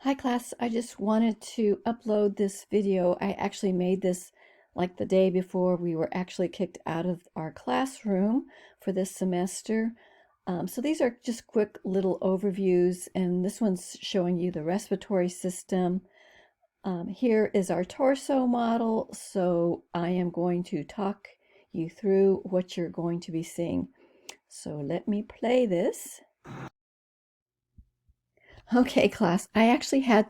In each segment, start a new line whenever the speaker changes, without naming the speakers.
Hi class, I just wanted to upload this video. I actually made this like the day before we were actually kicked out of our classroom for this semester. So these are just quick little overviews, and this one's showing you the respiratory system. Here is our torso model, so I am going to talk you through what you're going to be seeing. So let me play this. Okay, class, I actually had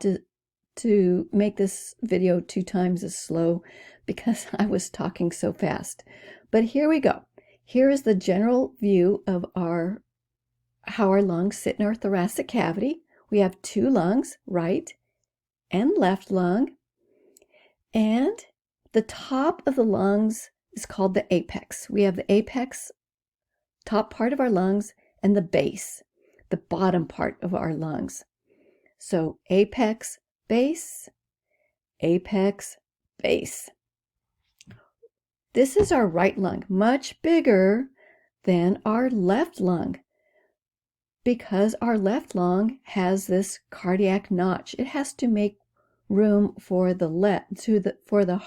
to make this video 2 times as slow because I was talking so fast. But here we go. Here is the general view of how our lungs sit in our thoracic cavity. We have 2 lungs, right and left lung, and the top of the lungs is called the apex. We have the apex, top part of our lungs, and the base, the bottom part of our lungs. So apex, base, apex, base. This is our right lung, much bigger than our left lung because our left lung has this cardiac notch. It has to make room for the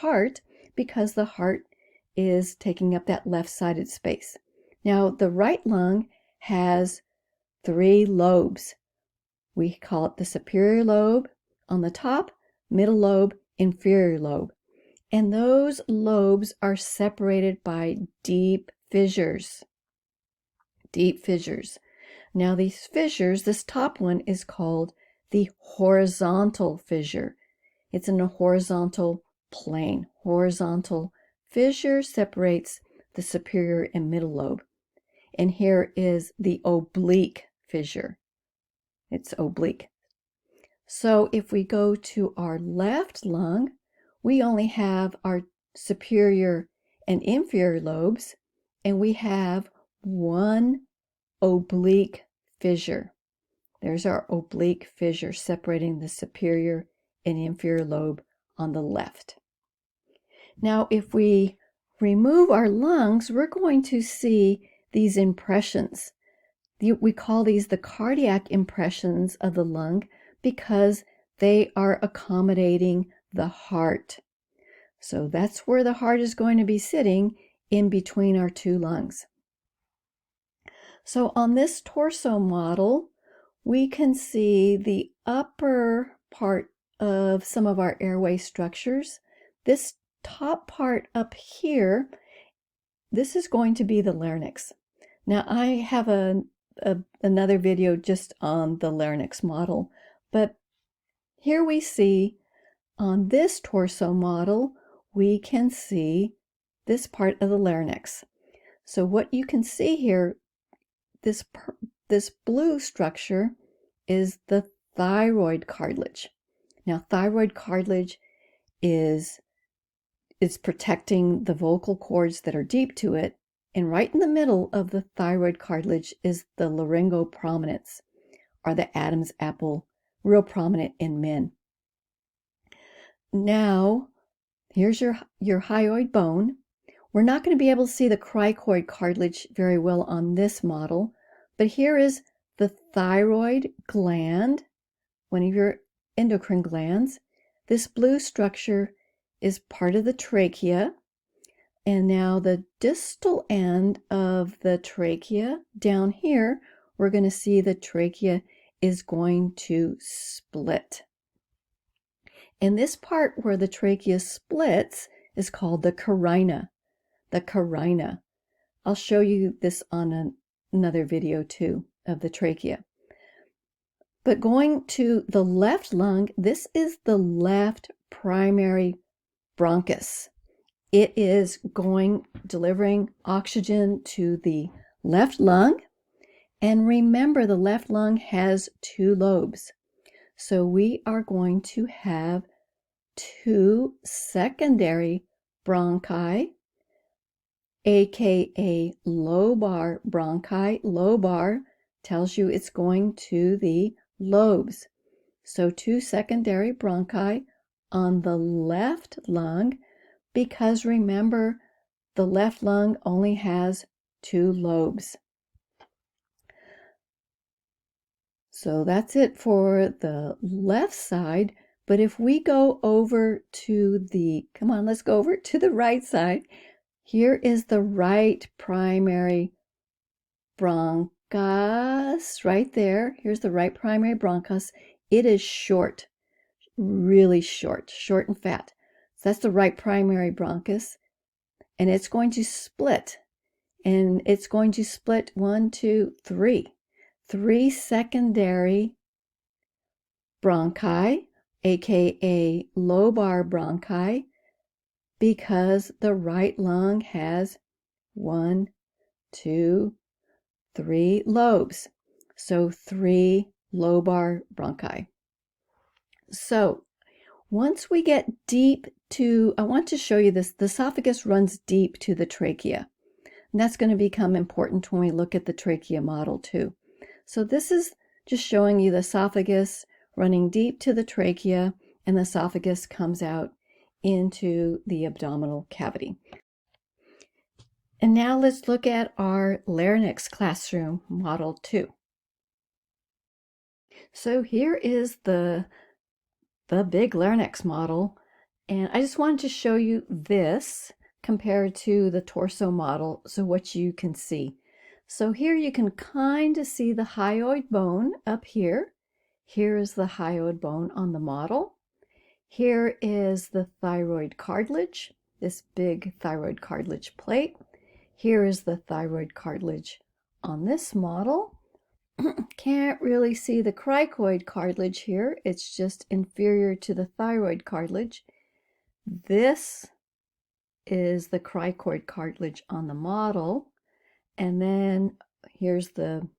heart because the heart is taking up that left-sided space. Now, the right lung has 3 lobes. We call it the superior lobe on the top, middle lobe, inferior lobe. And those lobes are separated by deep fissures. Deep fissures. Now these fissures, this top one is called the horizontal fissure. It's in a horizontal plane. Horizontal fissure separates the superior and middle lobe. And here is the oblique fissure. It's oblique. So if we go to our left lung, we only have our superior and inferior lobes, and we have 1 oblique fissure. There's our oblique fissure separating the superior and inferior lobe on the left. Now, if we remove our lungs, we're going to see these impressions. We call these the cardiac impressions of the lung because they are accommodating the heart. So that's where the heart is going to be sitting, in between our 2 lungs. So on this torso model, we can see the upper part of some of our airway structures. This top part up here, this is going to be the larynx. Now I have another video just on the larynx model, but here we see on this torso model, we can see this part of the larynx. So what you can see here, this blue structure is the thyroid cartilage. Now, thyroid cartilage is protecting the vocal cords that are deep to it, and right in the middle of the thyroid cartilage is the laryngoprominence, or the Adam's apple, real prominent in men. Now, here's your hyoid bone. We're not going to be able to see the cricoid cartilage very well on this model, but here is the thyroid gland, one of your endocrine glands. This blue structure is part of the trachea. And now the distal end of the trachea, down here, we're going to see the trachea is going to split. And this part where the trachea splits is called the carina. The carina. I'll show you this on another video too of the trachea. But going to the left lung, this is the left primary bronchus. It is delivering oxygen to the left lung. And remember, the left lung has 2 lobes. So we are going to have 2 secondary bronchi, aka lobar bronchi. Lobar tells you it's going to the lobes. So 2 secondary bronchi on the left lung, because remember, the left lung only has 2 lobes. So that's it for the left side. But if we go over to come on, let's go over to the right side. Here is the right primary bronchus right there. Here's the right primary bronchus. It is short, really short, short and fat. So that's the right primary bronchus. And it's going to split. And it's going to split 1, 2, 3. 3 secondary bronchi, aka lobar bronchi, because the right lung has 1, 2, 3 lobes. So 3 lobar bronchi. So once we get deep to, I want to show you this, the esophagus runs deep to the trachea. And that's going to become important when we look at the trachea model too. So this is just showing you the esophagus running deep to the trachea, and the esophagus comes out into the abdominal cavity. And now let's look at our larynx classroom model 2. So here is the big larynx model, and I just wanted to show you this compared to the torso model, so what you can see. So here you can kind of see the hyoid bone up here. Here is the hyoid bone on the model. Here is the thyroid cartilage, this big thyroid cartilage plate. Here is the thyroid cartilage on this model. Can't really see the cricoid cartilage here. It's just inferior to the thyroid cartilage. This is the cricoid cartilage on the model. And then here's the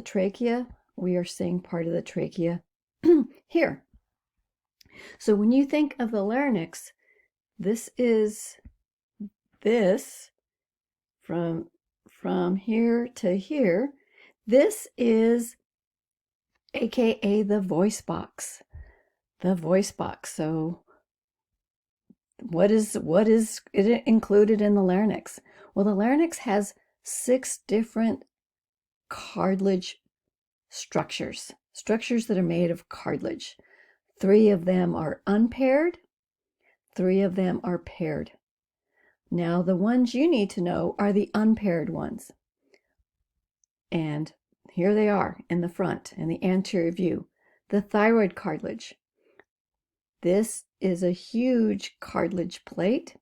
trachea. We are seeing part of the trachea here. So when you think of the larynx, this is this from here to here. This is aka the voice box. The voice box. So what is it included in the larynx? Well, the larynx has 6 different cartilage structures that are made of cartilage. 3 of them are unpaired, 3 of them are paired. Now, the ones you need to know are the unpaired ones. And here they are in the front, in the anterior view. The thyroid cartilage. This is a huge cartilage plate.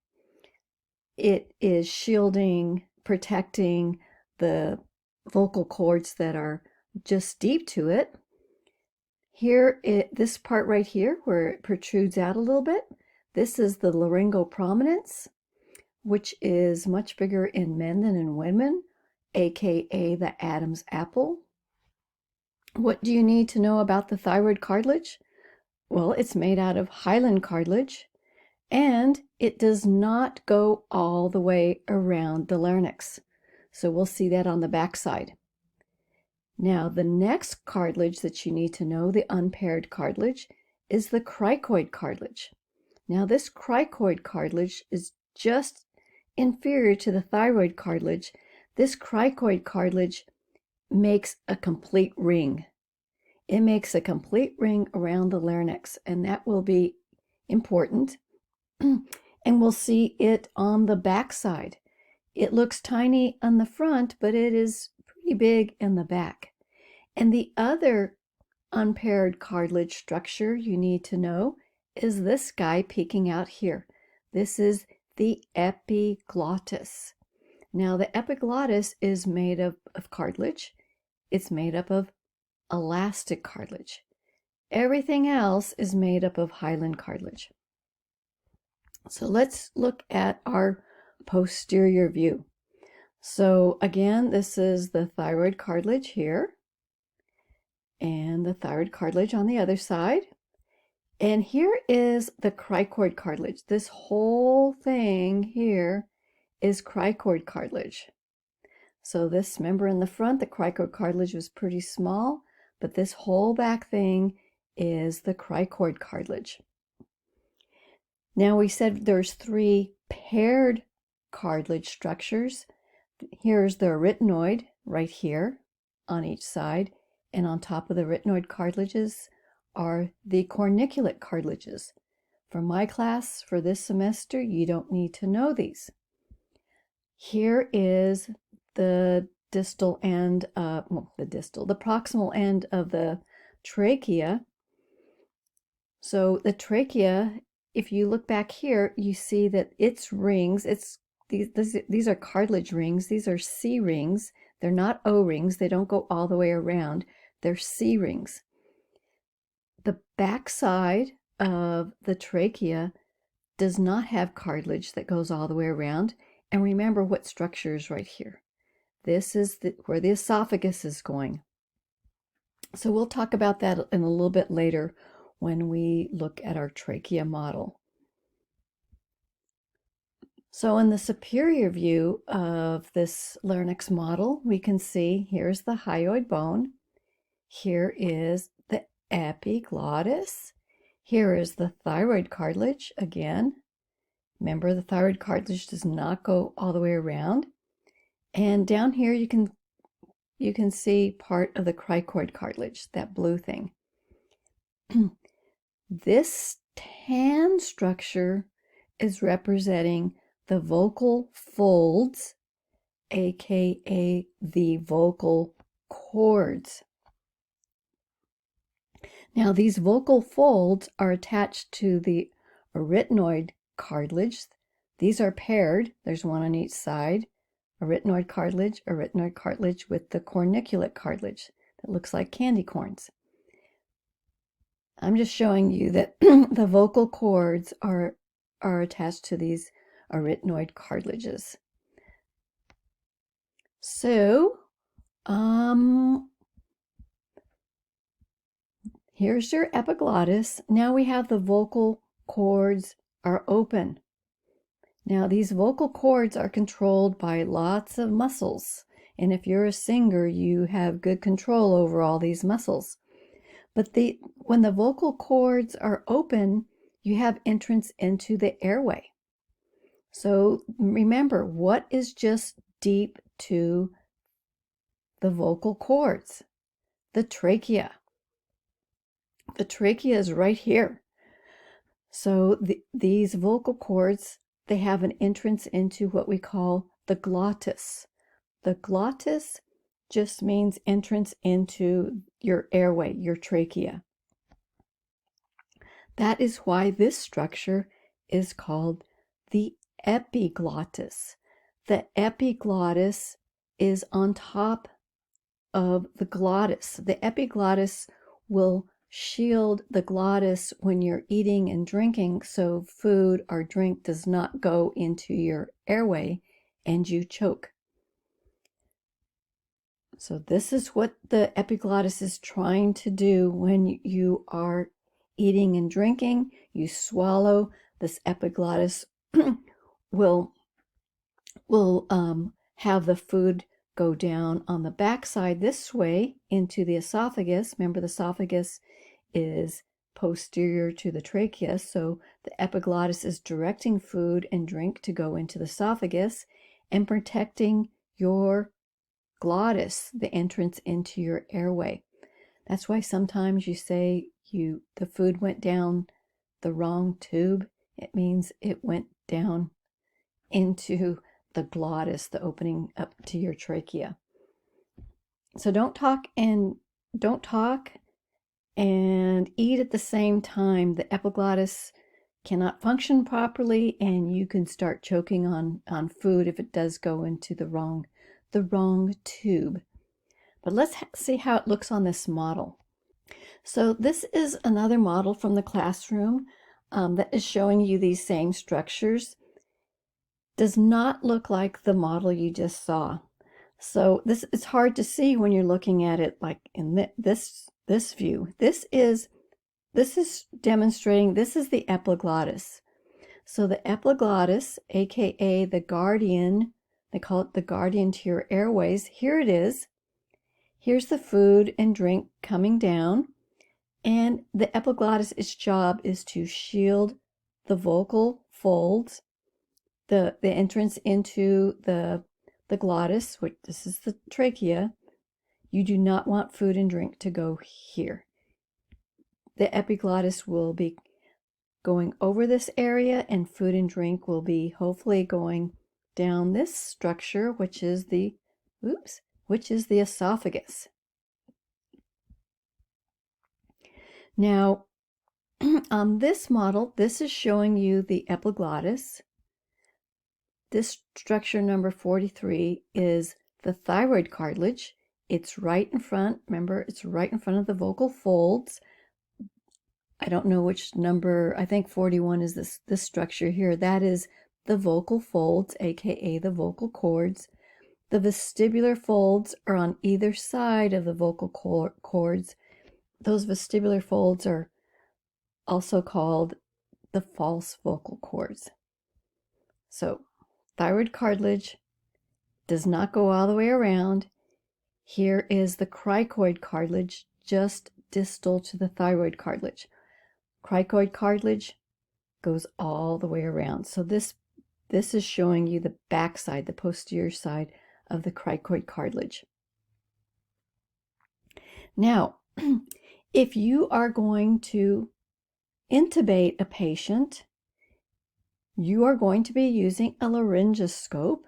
It is shielding, protecting the vocal cords that are just deep to it. Here, this part right here, where it protrudes out a little bit, this is the laryngeal prominence, which is much bigger in men than in women, aka the Adam's apple. What do you need to know about the thyroid cartilage? Well, it's made out of hyaline cartilage, and it does not go all the way around the larynx. So we'll see that on the back side. Now, the next cartilage that you need to know, the unpaired cartilage, is the cricoid cartilage. Now, this cricoid cartilage is just inferior to the thyroid cartilage. This cricoid cartilage makes a complete ring. It makes a complete ring around the larynx, and that will be important. And we'll see it on the back side. It looks tiny on the front, but it is pretty big in the back. And the other unpaired cartilage structure you need to know is this guy peeking out here. This is the epiglottis. Now, the epiglottis is made of cartilage. It's made up of elastic cartilage. Everything else is made up of hyaline cartilage. So let's look at our posterior view. So again, this is the thyroid cartilage here, and the thyroid cartilage on the other side. And here is the cricoid cartilage. This whole thing here is cricoid cartilage. So this, remember in the front, the cricoid cartilage was pretty small, but this whole back thing is the cricoid cartilage. Now we said there's 3 paired cartilage structures. Here's the arytenoid right here on each side, and on top of the arytenoid cartilages are the corniculate cartilages. For my class, for this semester, you don't need to know these. Here is the distal end, the proximal end of the trachea. So the trachea, if you look back here, you see that its rings, these are cartilage rings. These are C rings. They're not O rings. They don't go all the way around. They're C rings. The backside of the trachea does not have cartilage that goes all the way around. And remember what structure is right here. This is where the esophagus is going. So we'll talk about that in a little bit later when we look at our trachea model. So in the superior view of this larynx model, we can see here's the hyoid bone. Here is the epiglottis. Here is the thyroid cartilage again. Remember, the thyroid cartilage does not go all the way around. And down here you can see part of the cricoid cartilage, that blue thing. This tan structure is representing the vocal folds, aka the vocal cords. Now, these vocal folds are attached to the arytenoid cartilage. These are paired. There's one on each side. Arytenoid cartilage with the corniculate cartilage that looks like candy corns. I'm just showing you that the vocal cords are attached to these arytenoid cartilages. So, here's your epiglottis. Now we have the vocal cords are open. Now these vocal cords are controlled by lots of muscles. And if you're a singer, you have good control over all these muscles. But when the vocal cords are open, you have entrance into the airway. So remember, what is just deep to the vocal cords? The trachea. The trachea is right here. So these vocal cords, they have an entrance into what we call the glottis. The glottis just means entrance into your airway, your trachea. That is why this structure is called the epiglottis. The epiglottis is on top of the glottis. The epiglottis will shield the glottis when you're eating and drinking, so food or drink does not go into your airway and you choke. So this is what the epiglottis is trying to do when you are eating and drinking. You swallow, this epiglottis will have the food go down on the backside this way into the esophagus. Remember, the esophagus is posterior to the trachea, so the epiglottis is directing food and drink to go into the esophagus and protecting your glottis, the entrance into your airway. That's why sometimes you say the food went down the wrong tube. It means it went down into the glottis, the opening up to your trachea. So don't talk and eat at the same time. The epiglottis cannot function properly, and you can start choking on food if it does go into the wrong tube. But let's see how it looks on this model. So this is another model from the classroom that is showing you these same structures. Does not look like the model you just saw. So it's hard to see when you're looking at it like in this view. This is demonstrating, this is the epiglottis. So the epiglottis, aka the guardian, they call it the guardian to your airways. Here it is. Here's the food and drink coming down. And the epiglottis, its job is to shield the vocal folds, the entrance into the glottis, which this is the trachea, You do not want food and drink to go here. The epiglottis will be going over this area, and food and drink will be hopefully going down this structure, which is the esophagus. Now, on this model, this is showing you the epiglottis. This structure number 43 is the thyroid cartilage. It's right in front. Remember, it's right in front of the vocal folds. I don't know which number. I think 41 is this structure here. That is the vocal folds, aka the vocal cords. The vestibular folds are on either side of the vocal cords. Those vestibular folds are also called the false vocal cords. So thyroid cartilage does not go all the way around. Here is the cricoid cartilage, just distal to the thyroid cartilage. Cricoid cartilage goes all the way around. So this is showing you the back side, the posterior side of the cricoid cartilage. Now, if you are going to intubate a patient, you are going to be using a laryngoscope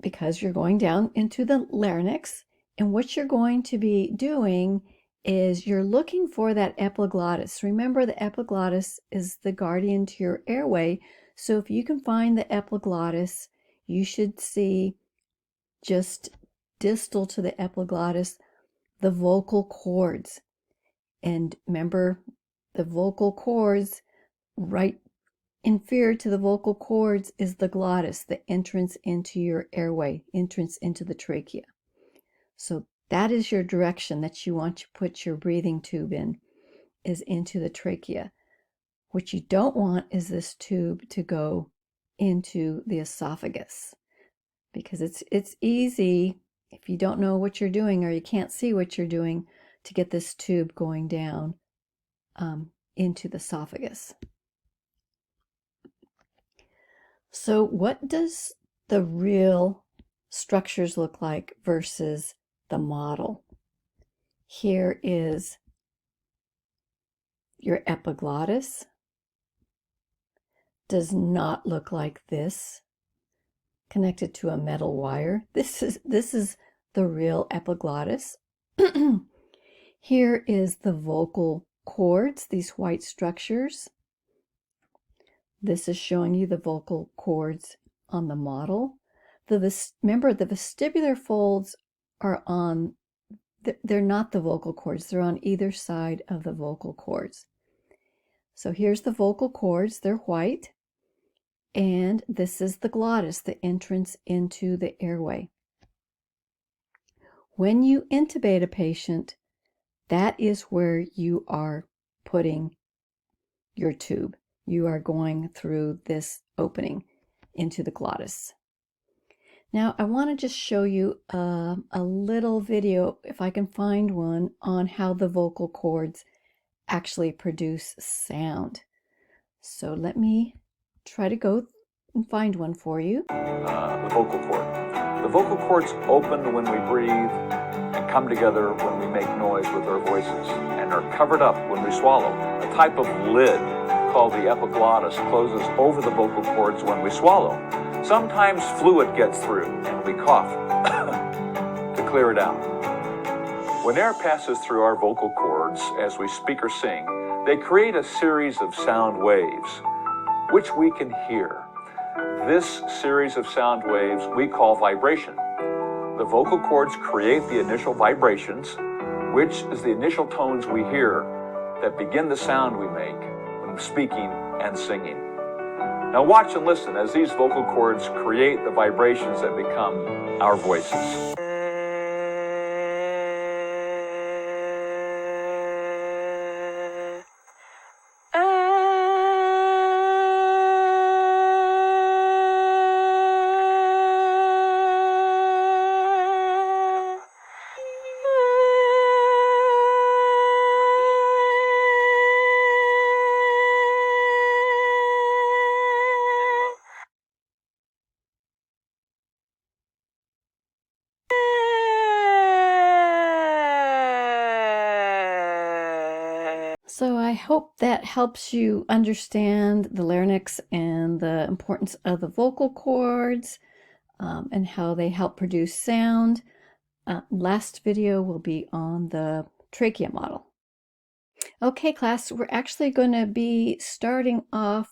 because you're going down into the larynx. And what you're going to be doing is you're looking for that epiglottis. Remember, the epiglottis is the guardian to your airway. So if you can find the epiglottis, you should see just distal to the epiglottis the vocal cords. And remember, the vocal cords, right inferior to the vocal cords is the glottis, the entrance into your airway, entrance into the trachea. So that is your direction that you want to put your breathing tube in, is into the trachea. What you don't want is this tube to go into the esophagus, because it's easy, if you don't know what you're doing or you can't see what you're doing, to get this tube going down into the esophagus. So what does the real structures look like versus the model? Here is your epiglottis. Does not look like this, connected to a metal wire. This is the real epiglottis. Here is the vocal cords, these white structures. This is showing you the vocal cords on the model. Remember, the vestibular folds are on, they're not the vocal cords, they're on either side of the vocal cords. So here's the vocal cords, they're white, and this is the glottis, the entrance into the airway. When you intubate a patient, that is where you are putting your tube. You are going through this opening into the glottis. Now, I want to just show you a little video, if I can find one, on how the vocal cords actually produce sound. So let me try to go and find one for you.
The vocal cord. The vocal cords open when we breathe and come together when we make noise with our voices, and are covered up when we swallow. A type of lid called the epiglottis closes over the vocal cords when we swallow. Sometimes fluid gets through and we cough to clear it out. When air passes through our vocal cords as we speak or sing, they create a series of sound waves, which we can hear. This series of sound waves we call vibration. The vocal cords create the initial vibrations, which is the initial tones we hear that begin the sound we make when speaking and singing. Now watch and listen as these vocal cords create the vibrations that become our voices.
So I hope that helps you understand the larynx and the importance of the vocal cords and how they help produce sound. Last video will be on the trachea model. Okay, class, we're actually going to be starting off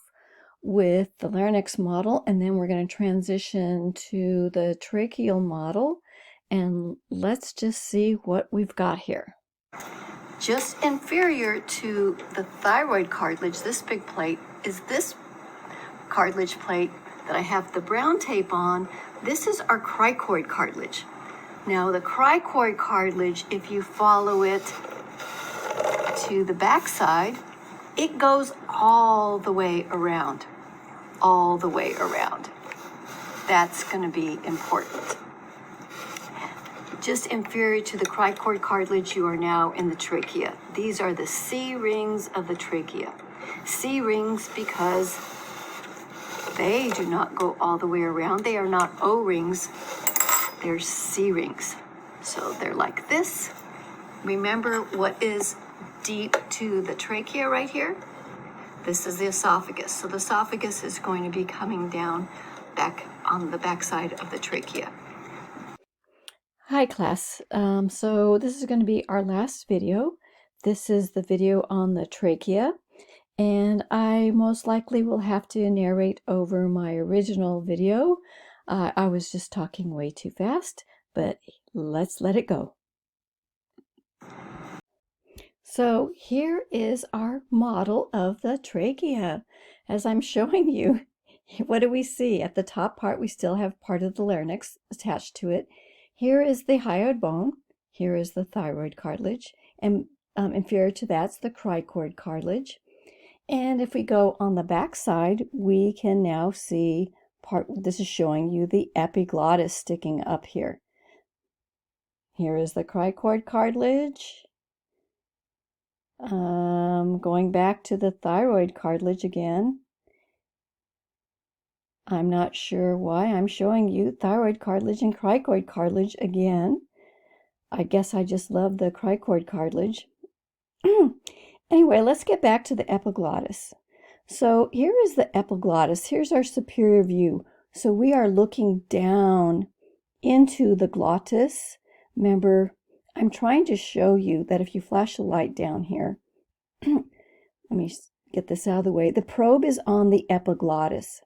with the larynx model, and then we're going to transition to the tracheal model, and let's just see what we've got here. Just inferior to the thyroid cartilage, this big plate, is this cartilage plate that I have the brown tape on. This is our cricoid cartilage. Now the cricoid cartilage, if you follow it to the back side, it goes all the way around. All the way around. That's going to be important. Just inferior to the cricoid cartilage, you are now in the trachea. These are the C rings of the trachea. C rings because they do not go all the way around. They are not O rings, they're C rings. So they're like this. Remember what is deep to the trachea right here? This is the esophagus. So the esophagus is going to be coming down back on the backside of the trachea. Hi class, so this is going to be our last video. This is the video on the trachea, and I most likely will have to narrate over my original video. I was just talking way too fast, but let's let it go. So here is our model of the trachea. As I'm showing you, what do we see? At the top part, we still have part of the larynx attached to it. Here is the hyoid bone, here is the thyroid cartilage, and inferior to that's the cricoid cartilage. And if we go on the back side, we can now see this is showing you the epiglottis sticking up here. Here is the cricoid cartilage. Going back to the thyroid cartilage again. I'm not sure why I'm showing you thyroid cartilage and cricoid cartilage again. I guess I just love the cricoid cartilage. Anyway, let's get back to the epiglottis. So here is the epiglottis. Here's our superior view. So we are looking down into the glottis. Remember, I'm trying to show you that if you flash a light down here, let me get this out of the way. The probe is on the epiglottis.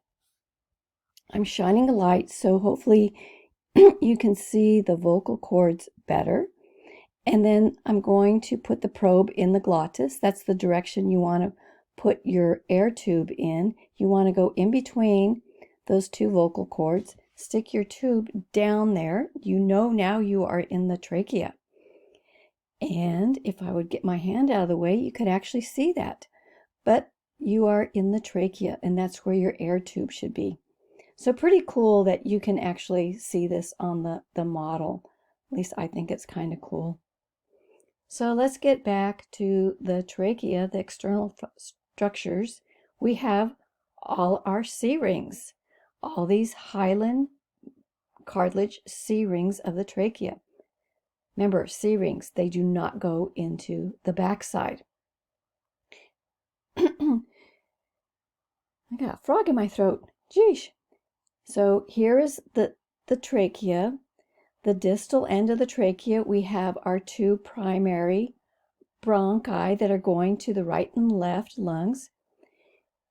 I'm shining a light, so hopefully you can see the vocal cords better. And then I'm going to put the probe in the glottis. That's the direction you want to put your air tube in. You want to go in between those two vocal cords, stick your tube down there. You know now you are in the trachea. And if I would get my hand out of the way, you could actually see that. But you are in the trachea, and that's where your air tube should be. So pretty cool that you can actually see this on the model. At least I think it's kind of cool. So let's get back to the trachea, the external structures. We have all our C rings, all these hyaline cartilage C rings of the trachea. Remember, C rings, they do not go into the backside. I got a frog in my throat. Geesh. So here is the trachea. The distal end of the trachea, we have our two primary bronchi that are going to the right and left lungs.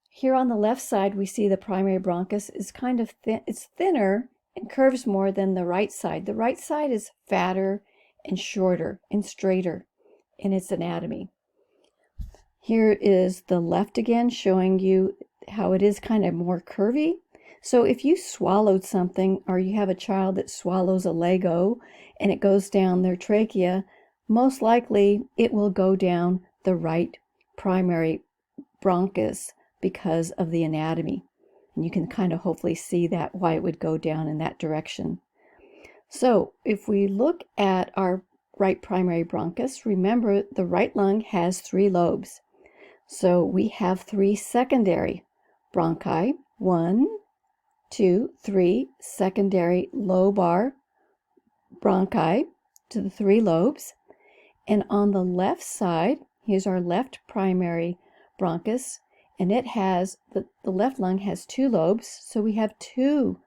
Here on the left side, we see the primary bronchus is kind of thin. It's thinner and curves more than the right side. The right side is fatter and shorter and straighter in its anatomy. Here is the left again, showing you how it is kind of more curvy. So if you swallowed something, or you have a child that swallows a Lego and it goes down their trachea, most likely it will go down the right primary bronchus because of the anatomy. And you can kind of hopefully see that, why it would go down in that direction. So if we look at our right primary bronchus, remember the right lung has 3 lobes. So we have 3 secondary bronchi, 1, 2, 3 secondary lobar bronchi to the 3 lobes. And on the left side, Here's our left primary bronchus, and it has, the left lung has 2 lobes, so we have 2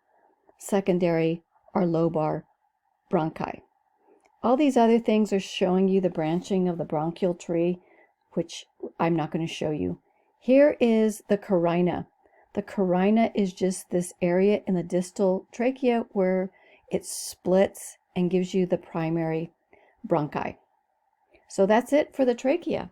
secondary or lobar bronchi. All these other things are showing you the branching of the bronchial tree, which I'm not going to show you. Here is the carina. The carina is just this area in the distal trachea where it splits and gives you the primary bronchi. So that's it for the trachea.